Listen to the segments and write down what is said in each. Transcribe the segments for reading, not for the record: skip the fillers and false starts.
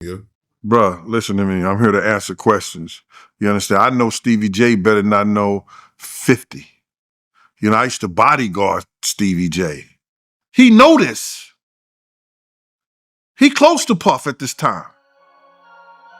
Yeah. Bruh, listen to me. I'm here to answer questions. You understand? I know Stevie J better than I know 50. You know, I used to bodyguard Stevie J. He know this. He close to Puff at this time.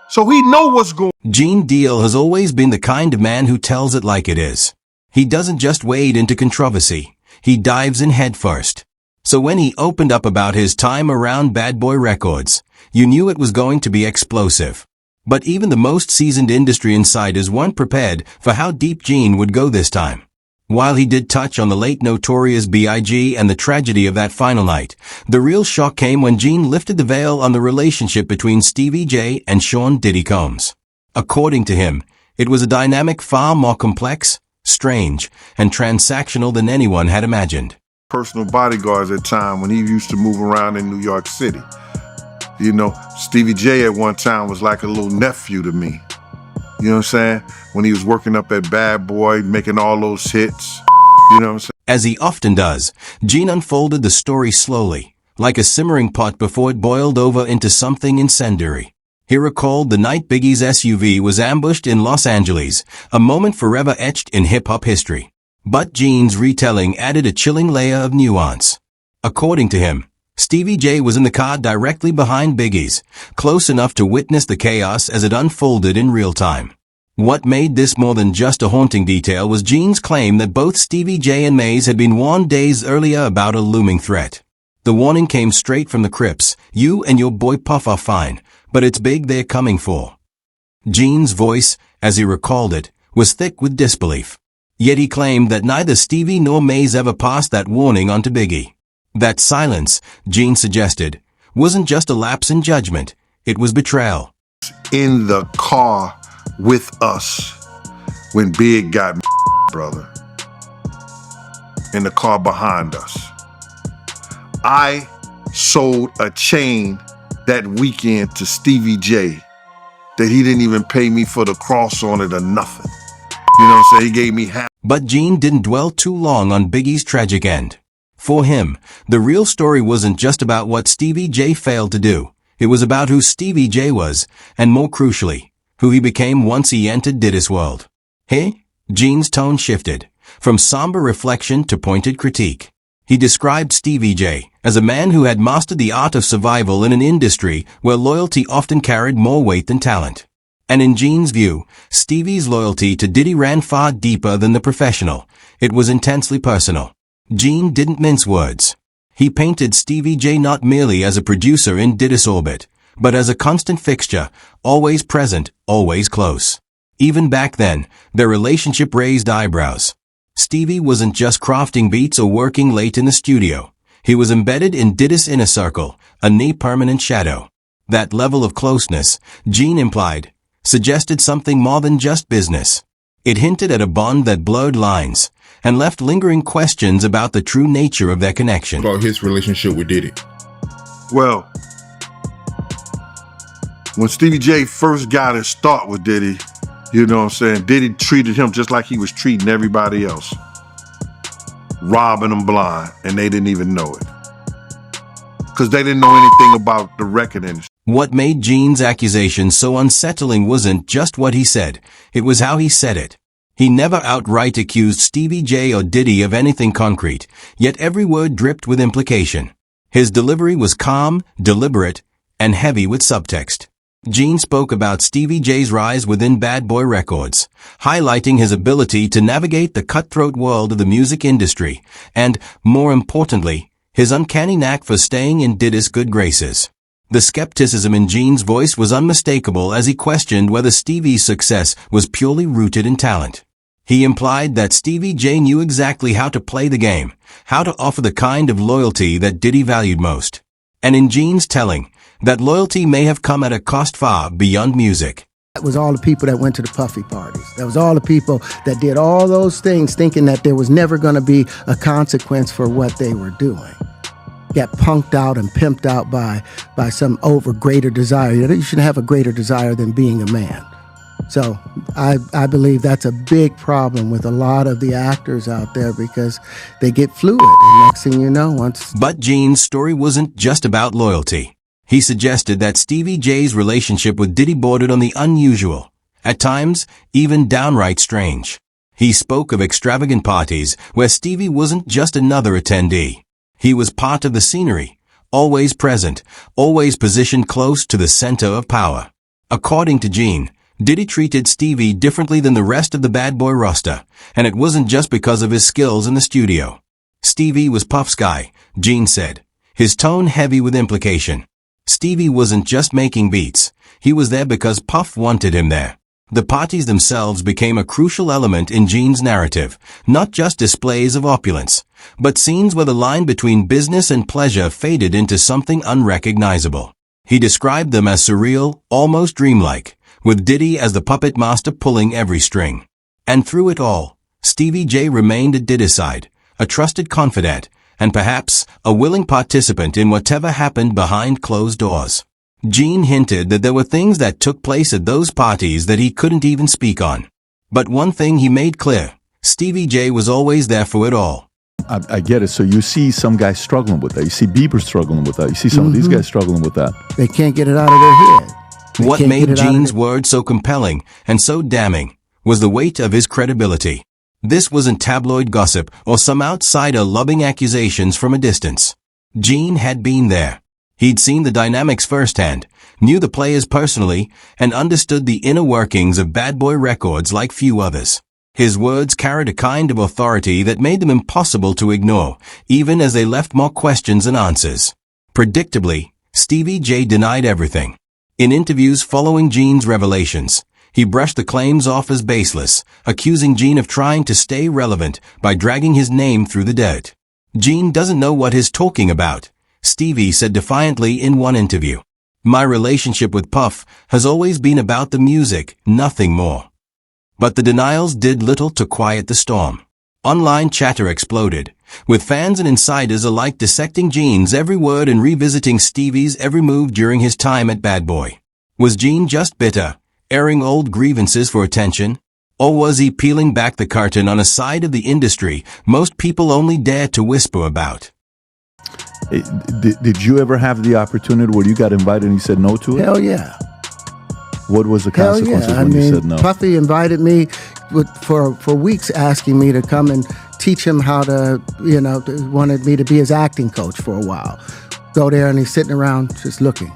So he know what's going on. Gene Deal has always been the kind of man who tells it like it is. He doesn't just wade into controversy. He dives in head first. So when he opened up about his time around Bad Boy Records, you knew it was going to be explosive. But even the most seasoned industry insiders weren't prepared for how deep Gene would go this time. While he did touch on the late Notorious B.I.G. and the tragedy of that final night, the real shock came when Gene lifted the veil on the relationship between Stevie J and Sean Diddy Combs. According to him, it was a dynamic far more complex, strange, and transactional than anyone had imagined. Personal bodyguards at time when he used to move around in New York City. You know, Stevie J at one time was like a little nephew to me. You know what I'm saying? When he was working up at Bad Boy, making all those hits. You know what I'm saying? As he often does, Gene unfolded the story slowly, like a simmering pot before it boiled over into something incendiary. He recalled the night Biggie's SUV was ambushed in Los Angeles, a moment forever etched in hip-hop history. But Gene's retelling added a chilling layer of nuance. According to him, Stevie J was in the car directly behind Biggie's, close enough to witness the chaos as it unfolded in real time. What made this more than just a haunting detail was Gene's claim that both Stevie J and Maze had been warned days earlier about a looming threat. The warning came straight from the Crips: "You and your boy Puff are fine, but it's big they're coming for." Gene's voice, as he recalled it, was thick with disbelief. Yet he claimed that neither Stevie nor Maze ever passed that warning on to Biggie. That silence, Gene suggested, wasn't just a lapse in judgment, it was betrayal. In the car with us when Big got brother. In the car behind us. I sold a chain that weekend to Stevie J that he didn't even pay me for the cross on it or nothing. You know what I'm saying? He gave me half. But Gene didn't dwell too long on Biggie's tragic end. For him, the real story wasn't just about what Stevie J failed to do. It was about who Stevie J was, and more crucially, who he became once he entered Diddy's world. Hey? Gene's tone shifted, from somber reflection to pointed critique. He described Stevie J as a man who had mastered the art of survival in an industry where loyalty often carried more weight than talent. And in Gene's view, Stevie's loyalty to Diddy ran far deeper than the professional. It was intensely personal. Gene didn't mince words. He painted Stevie J not merely as a producer in Diddy's orbit, but as a constant fixture, always present, always close. Even back then, their relationship raised eyebrows. Stevie wasn't just crafting beats or working late in the studio. He was embedded in Diddy's inner circle, a near-permanent shadow. That level of closeness, Gene implied, suggested something more than just business. It hinted at a bond that blurred lines and left lingering questions about the true nature of their connection. About his relationship with Diddy. Well, when Stevie J first got his start with Diddy, you know what I'm saying, Diddy treated him just like he was treating everybody else. Robbing them blind, and they didn't even know it. Because they didn't know anything about the record industry. What made Gene's accusation so unsettling wasn't just what he said, it was how he said it. He never outright accused Stevie J or Diddy of anything concrete, yet every word dripped with implication. His delivery was calm, deliberate, and heavy with subtext. Gene spoke about Stevie J's rise within Bad Boy Records, highlighting his ability to navigate the cutthroat world of the music industry, and, more importantly, his uncanny knack for staying in Diddy's good graces. The skepticism in Gene's voice was unmistakable as he questioned whether Stevie's success was purely rooted in talent. He implied that Stevie J knew exactly how to play the game, how to offer the kind of loyalty that Diddy valued most. And in Gene's telling, that loyalty may have come at a cost far beyond music. That was all the people that went to the Puffy parties. That was all the people that did all those things thinking that there was never going to be a consequence for what they were doing. Got punked out and pimped out by some greater desire. You shouldn't have a greater desire than being a man. So I believe that's a big problem with a lot of the actors out there because they get fluid. And next thing you know, But Gene's story wasn't just about loyalty. He suggested that Stevie J's relationship with Diddy bordered on the unusual, at times even downright strange. He spoke of extravagant parties where Stevie wasn't just another attendee. He was part of the scenery, always present, always positioned close to the center of power. According to Gene, Diddy treated Stevie differently than the rest of the Bad Boy roster, and it wasn't just because of his skills in the studio. Stevie was Puff's guy, Gene said, his tone heavy with implication. Stevie wasn't just making beats, he was there because Puff wanted him there. The parties themselves became a crucial element in Gene's narrative, not just displays of opulence, but scenes where the line between business and pleasure faded into something unrecognizable. He described them as surreal, almost dreamlike, with Diddy as the puppet master pulling every string. And through it all, Stevie J remained at Diddy's side, a trusted confidant, and perhaps a willing participant in whatever happened behind closed doors. Gene hinted that there were things that took place at those parties that he couldn't even speak on. But one thing he made clear, Stevie J was always there for it all. I get it. So you see some guys struggling with that. You see Bieber struggling with that. You see some of these guys struggling with that. They can't get it out of their head. What made Gene's words so compelling and so damning was the weight of his credibility. This wasn't tabloid gossip or some outsider lobbing accusations from a distance. Gene had been there. He'd seen the dynamics firsthand, knew the players personally, and understood the inner workings of Bad Boy Records like few others. His words carried a kind of authority that made them impossible to ignore, even as they left more questions than answers. Predictably, Stevie J denied everything. In interviews following Gene's revelations, he brushed the claims off as baseless, accusing Gene of trying to stay relevant by dragging his name through the dirt. Gene doesn't know what he's talking about, Stevie said defiantly in one interview. My relationship with Puff has always been about the music, nothing more. But the denials did little to quiet the storm. Online chatter exploded, with fans and insiders alike dissecting Gene's every word and revisiting Stevie's every move during his time at Bad Boy. Was Gene just bitter, airing old grievances for attention? Or was he peeling back the curtain on a side of the industry most people only dare to whisper about? Did you ever have the opportunity where you got invited and you said no to it? Hell yeah. What was the consequences when you said no? Puffy invited me for weeks, asking me to come and teach him how to, wanted me to be his acting coach for a while. Go there and he's sitting around just looking.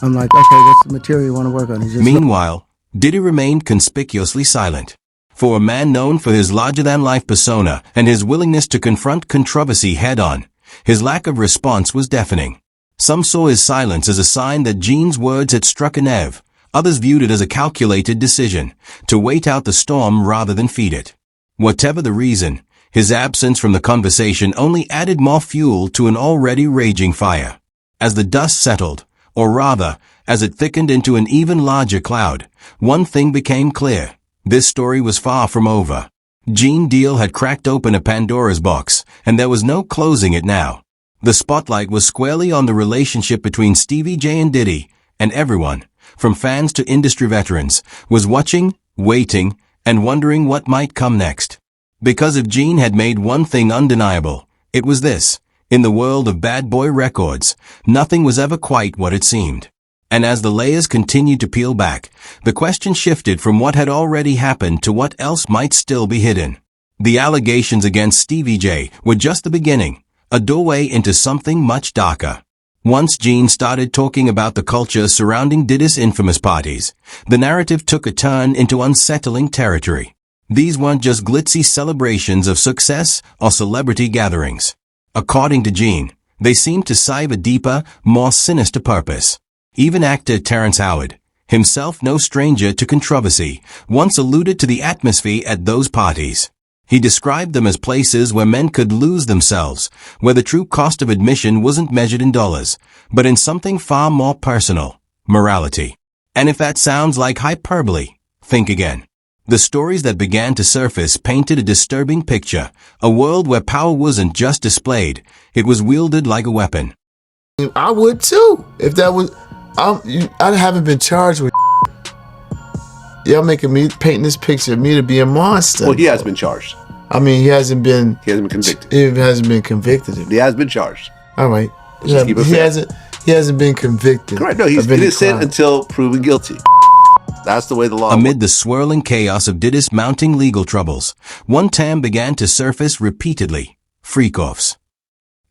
I'm like, okay, what's the material you want to work on? Meanwhile, Diddy remained conspicuously silent. For a man known for his larger-than-life persona and his willingness to confront controversy head-on, his lack of response was deafening. Some saw his silence as a sign that Gene's words had struck a nerve. Others viewed it as a calculated decision, to wait out the storm rather than feed it. Whatever the reason, his absence from the conversation only added more fuel to an already raging fire. As the dust settled, or rather, as it thickened into an even larger cloud, one thing became clear. This story was far from over. Gene Deal had cracked open a Pandora's box, and there was no closing it now. The spotlight was squarely on the relationship between Stevie J and Diddy, and everyone, from fans to industry veterans, was watching, waiting, and wondering what might come next. Because if Gene had made one thing undeniable, it was this: in the world of Bad Boy Records, nothing was ever quite what it seemed. And as the layers continued to peel back, the question shifted from what had already happened to what else might still be hidden. The allegations against Stevie J were just the beginning, a doorway into something much darker. Once Gene started talking about the culture surrounding Diddy's infamous parties, the narrative took a turn into unsettling territory. These weren't just glitzy celebrations of success or celebrity gatherings. According to Gene, they seemed to serve a deeper, more sinister purpose. Even actor Terrence Howard, himself no stranger to controversy, once alluded to the atmosphere at those parties. He described them as places where men could lose themselves, where the true cost of admission wasn't measured in dollars, but in something far more personal: morality. And if that sounds like hyperbole, think again. The stories that began to surface painted a disturbing picture, a world where power wasn't just displayed, it was wielded like a weapon. I would too, if that was... I haven't been charged with y'all making me painting this picture of me to be a monster. Well, he has been charged. I mean, he hasn't been convicted. He hasn't been convicted. He has been charged. All right. Let's just keep it fair. He hasn't been convicted. Correct. No, he's of any innocent crime. until proven guilty. That's the way the law works. Amid the swirling chaos of Diddy's mounting legal troubles, one term began to surface repeatedly: freak-offs.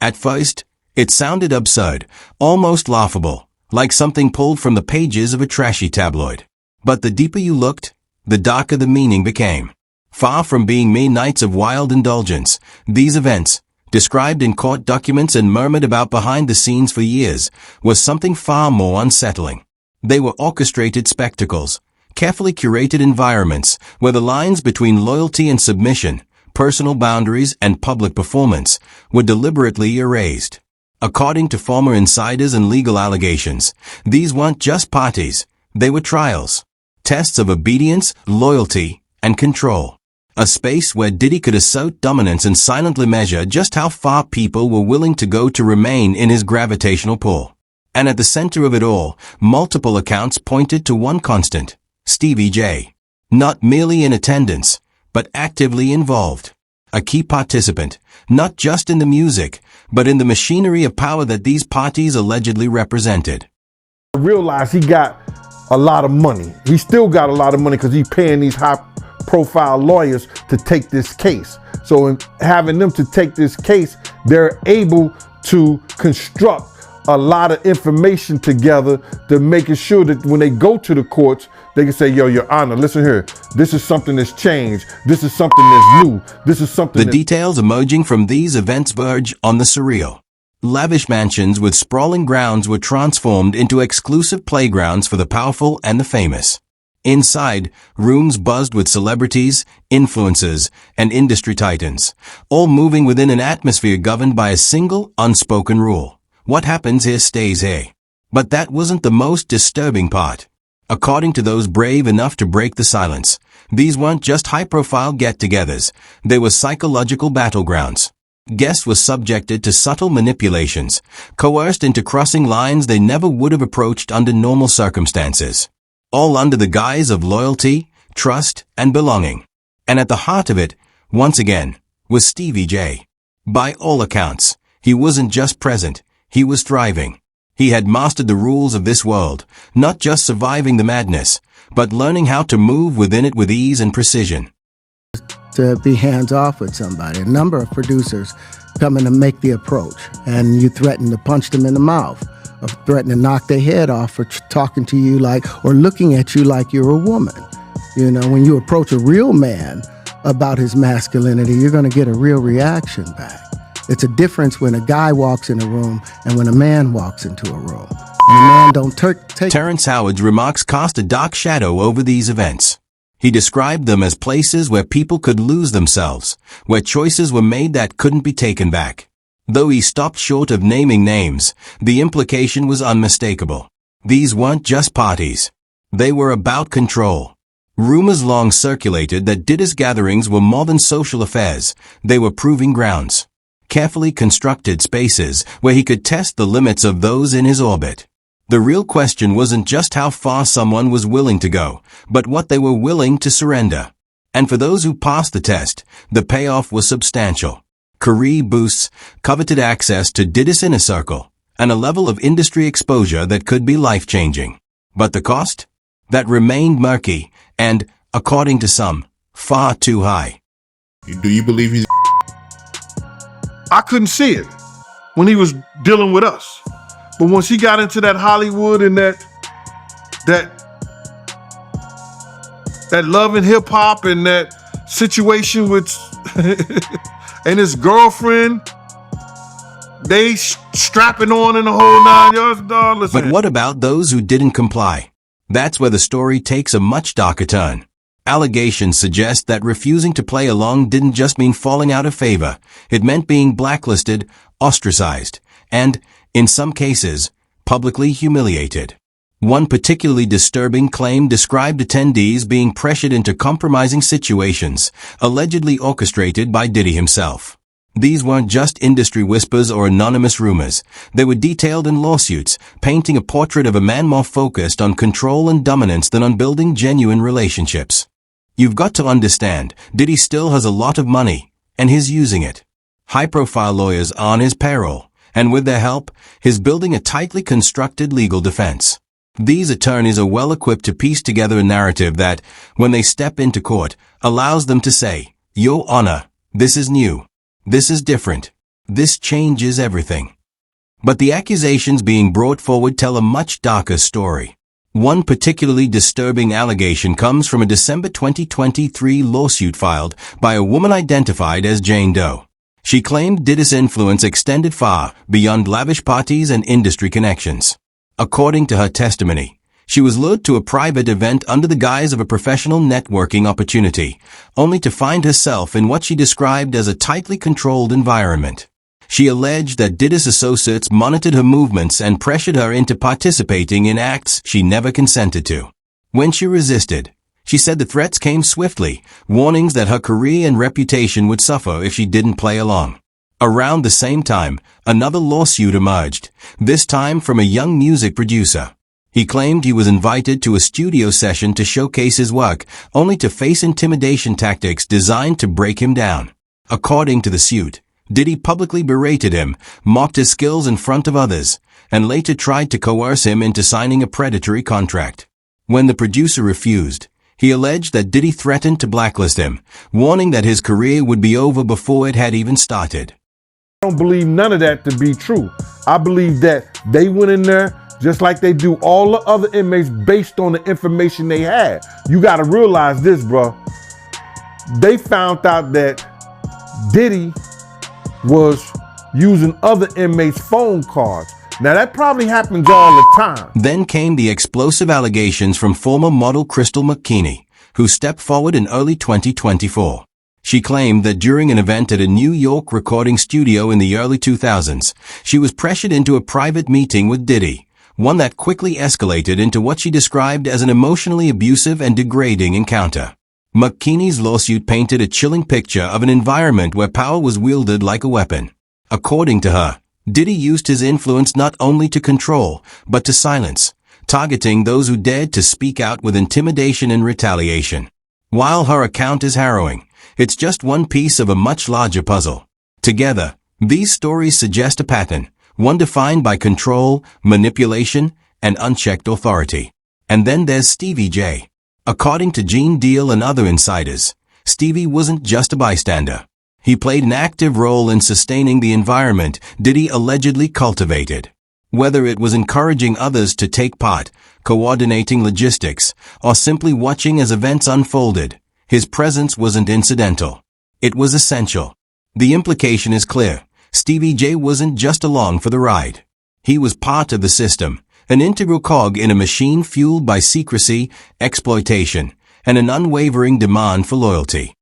At first, it sounded absurd, almost laughable, like something pulled from the pages of a trashy tabloid. But the deeper you looked, the darker the meaning became. Far from being mere nights of wild indulgence, these events, described in court documents and murmured about behind the scenes for years, was something far more unsettling. They were orchestrated spectacles, carefully curated environments where the lines between loyalty and submission, personal boundaries and public performance, were deliberately erased. According to former insiders and legal allegations, these weren't just parties, they were trials. Tests of obedience, loyalty, and control. A space where Diddy could assert dominance and silently measure just how far people were willing to go to remain in his gravitational pull. And at the center of it all, multiple accounts pointed to one constant: Stevie J. Not merely in attendance, but actively involved. A key participant, not just in the music, but in the machinery of power that these parties allegedly represented. I realized he got a lot of money. He still got a lot of money because he's paying these high-profile lawyers to take this case. So in having them to take this case, they're able to construct a lot of information together to making sure that when they go to the courts, they can say, yo, Your Honor, listen here. This is something that's changed. This is something that's new. This is something The details emerging from these events verge on the surreal. Lavish mansions with sprawling grounds were transformed into exclusive playgrounds for the powerful and the famous. Inside, rooms buzzed with celebrities, influencers, and industry titans, all moving within an atmosphere governed by a single, unspoken rule. What happens here stays here. But that wasn't the most disturbing part. According to those brave enough to break the silence, these weren't just high-profile get-togethers, they were psychological battlegrounds. Guests were subjected to subtle manipulations, coerced into crossing lines they never would have approached under normal circumstances. All under the guise of loyalty, trust, and belonging. And at the heart of it, once again, was Stevie J. By all accounts, he wasn't just present, he was thriving. He had mastered the rules of this world, not just surviving the madness, but learning how to move within it with ease and precision. To be hands-off with somebody. A number of producers come in to make the approach, and you threaten to punch them in the mouth, or threaten to knock their head off for talking to you like, or looking at you like you're a woman. You know, when you approach a real man about his masculinity, you're going to get a real reaction back. It's a difference when a guy walks in a room and when a man walks into a room. And a man don't take... Terrence Howard's remarks cast a dark shadow over these events. He described them as places where people could lose themselves, where choices were made that couldn't be taken back. Though he stopped short of naming names, the implication was unmistakable. These weren't just parties. They were about control. Rumors long circulated that Diddy's gatherings were more than social affairs. They were proving grounds. Carefully constructed spaces where he could test the limits of those in his orbit. The real question wasn't just how far someone was willing to go, but what they were willing to surrender. And for those who passed the test, the payoff was substantial. Career boosts, coveted access to Diddy's inner circle, and a level of industry exposure that could be life-changing. But the cost? That remained murky and, according to some, far too high. Do you believe he's... I couldn't see it when he was dealing with us. But once he got into that Hollywood and that love and hip hop and that situation with and his girlfriend, they strapping on in the whole 9 yards, dog. Listen. But what about those who didn't comply? That's where the story takes a much darker turn. Allegations suggest that refusing to play along didn't just mean falling out of favor. It meant being blacklisted, ostracized, and, in some cases, publicly humiliated. One particularly disturbing claim described attendees being pressured into compromising situations, allegedly orchestrated by Diddy himself. These weren't just industry whispers or anonymous rumors. They were detailed in lawsuits, painting a portrait of a man more focused on control and dominance than on building genuine relationships. You've got to understand, Diddy still has a lot of money, and he's using it. High-profile lawyers are on his payroll, and with their help, is building a tightly constructed legal defense. These attorneys are well equipped to piece together a narrative that, when they step into court, allows them to say, "Your Honor, this is new. This is different. This changes everything." But the accusations being brought forward tell a much darker story. One particularly disturbing allegation comes from a December 2023 lawsuit filed by a woman identified as Jane Doe. She claimed Diddy's influence extended far beyond lavish parties and industry connections. According to her testimony, she was lured to a private event under the guise of a professional networking opportunity, only to find herself in what she described as a tightly controlled environment. She alleged that Diddy's associates monitored her movements and pressured her into participating in acts she never consented to. When she resisted, she said the threats came swiftly, warnings that her career and reputation would suffer if she didn't play along. Around the same time, another lawsuit emerged, this time from a young music producer. He claimed he was invited to a studio session to showcase his work, only to face intimidation tactics designed to break him down. According to the suit, Diddy publicly berated him, mocked his skills in front of others, and later tried to coerce him into signing a predatory contract. When the producer refused, he alleged that Diddy threatened to blacklist him, warning that his career would be over before it had even started. I don't believe none of that to be true. I believe that they went in there just like they do all the other inmates based on the information they had. You got to realize this, bro. They found out that Diddy was using other inmates' phone cards. Now that probably happens all the time. Then came the explosive allegations from former model Crystal McKinney, who stepped forward in early 2024. She claimed that during an event at a New York recording studio in the early 2000s, she was pressured into a private meeting with Diddy, one that quickly escalated into what she described as an emotionally abusive and degrading encounter. McKinney's lawsuit painted a chilling picture of an environment where power was wielded like a weapon. According to her, Diddy used his influence not only to control, but to silence, targeting those who dared to speak out with intimidation and retaliation. While her account is harrowing, it's just one piece of a much larger puzzle. Together, these stories suggest a pattern, one defined by control, manipulation, and unchecked authority. And then there's Stevie J. According to Gene Deal and other insiders, Stevie wasn't just a bystander. He played an active role in sustaining the environment Diddy allegedly cultivated. Whether it was encouraging others to take part, coordinating logistics, or simply watching as events unfolded, his presence wasn't incidental. It was essential. The implication is clear. Stevie J wasn't just along for the ride. He was part of the system, an integral cog in a machine fueled by secrecy, exploitation, and an unwavering demand for loyalty.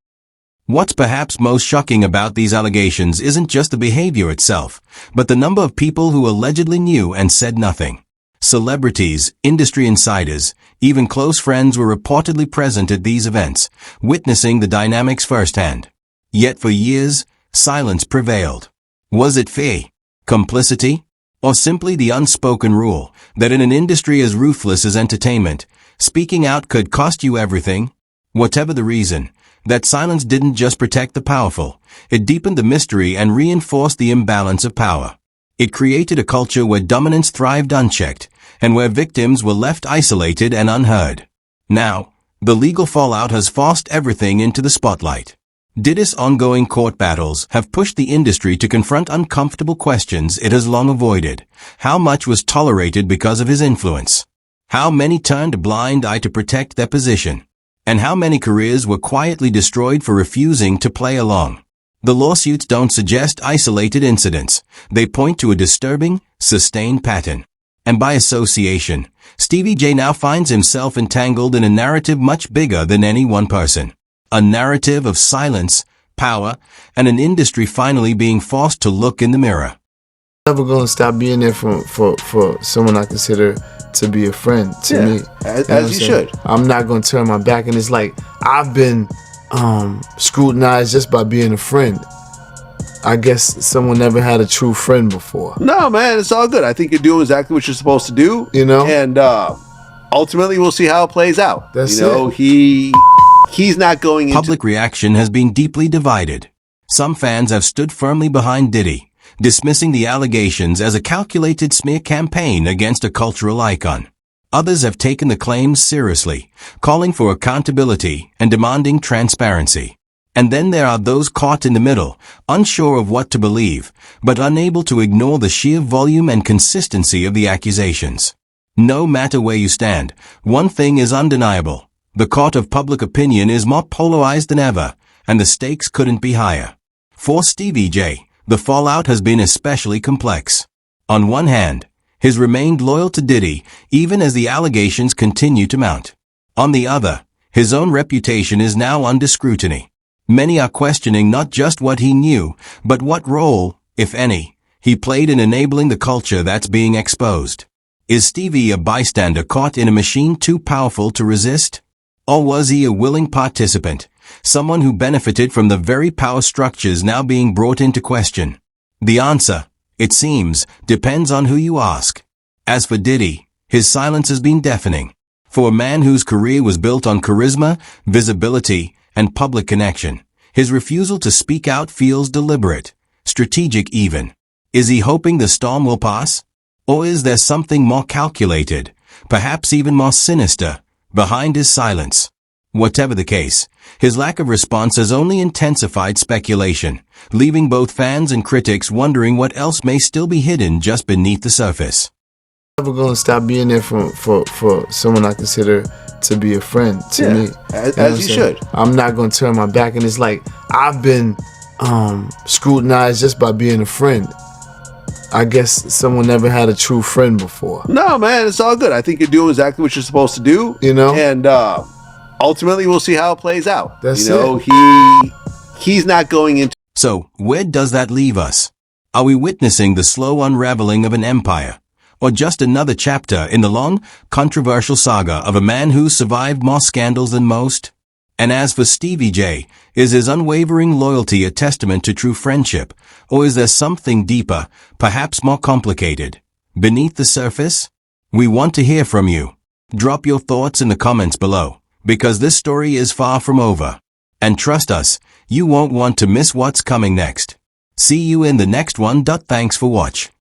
What's perhaps most shocking about these allegations isn't just the behavior itself, but the number of people who allegedly knew and said nothing. Celebrities, industry insiders, even close friends were reportedly present at these events, witnessing the dynamics firsthand. Yet for years, silence prevailed. Was it fear, complicity, or simply the unspoken rule that in an industry as ruthless as entertainment, speaking out could cost you everything? Whatever the reason, that silence didn't just protect the powerful, it deepened the mystery and reinforced the imbalance of power. It created a culture where dominance thrived unchecked, and where victims were left isolated and unheard. Now, the legal fallout has forced everything into the spotlight. Diddy's ongoing court battles have pushed the industry to confront uncomfortable questions it has long avoided. How much was tolerated because of his influence? How many turned a blind eye to protect their position? And how many careers were quietly destroyed for refusing to play along? The lawsuits don't suggest isolated incidents. They point to a disturbing, sustained pattern. And by association, Stevie J now finds himself entangled in a narrative much bigger than any one person. A narrative of silence, power, and an industry finally being forced to look in the mirror. I'm never going to stop being there for someone I consider to be a friend to me. As you should. I'm not going to turn my back. And it's like, I've been scrutinized just by being a friend. I guess someone never had a true friend before. No, man, it's all good. I think you're doing exactly what you're supposed to do. You know? And ultimately, we'll see how it plays out. That's it. He's not going into... Public reaction has been deeply divided. Some fans have stood firmly behind Diddy. dismissing the allegations as a calculated smear campaign against a cultural icon. Others have taken the claims seriously, calling for accountability and demanding transparency. And then there are those caught in the middle, unsure of what to believe, but unable to ignore the sheer volume and consistency of the accusations. No matter where you stand, one thing is undeniable. The court of public opinion is more polarized than ever, and the stakes couldn't be higher. For Stevie J, the fallout has been especially complex. On one hand, he's remained loyal to Diddy, even as the allegations continue to mount. On the other, his own reputation is now under scrutiny. Many are questioning not just what he knew, but what role, if any, he played in enabling the culture that's being exposed. Is Stevie a bystander caught in a machine too powerful to resist? Or was he a willing participant, someone who benefited from the very power structures now being brought into question? The answer, it seems, depends on who you ask. As for Diddy, his silence has been deafening. For a man whose career was built on charisma, visibility, and public connection, his refusal to speak out feels deliberate, strategic even. Is he hoping the storm will pass? Or is there something more calculated, perhaps even more sinister, behind his silence? Whatever the case, his lack of response has only intensified speculation, leaving both fans and critics wondering what else may still be hidden just beneath the surface. I'm never gonna stop being there for someone I consider to be a friend to me. As you should. I'm not gonna turn my back, and it's like I've been scrutinized just by being a friend. I guess someone never had a true friend before. No, man, it's all good. I think you're doing exactly what you're supposed to do. You know? And ultimately, we'll see how it plays out. That's He's not going into. So, where does that leave us? Are we witnessing the slow unraveling of an empire? Or just another chapter in the long, controversial saga of a man who survived more scandals than most? And as for Stevie J, is his unwavering loyalty a testament to true friendship, or is there something deeper, perhaps more complicated, beneath the surface? We want to hear from you. Drop your thoughts in the comments below, because this story is far from over. And trust us, you won't want to miss what's coming next. See you in the next one. Thanks for watch.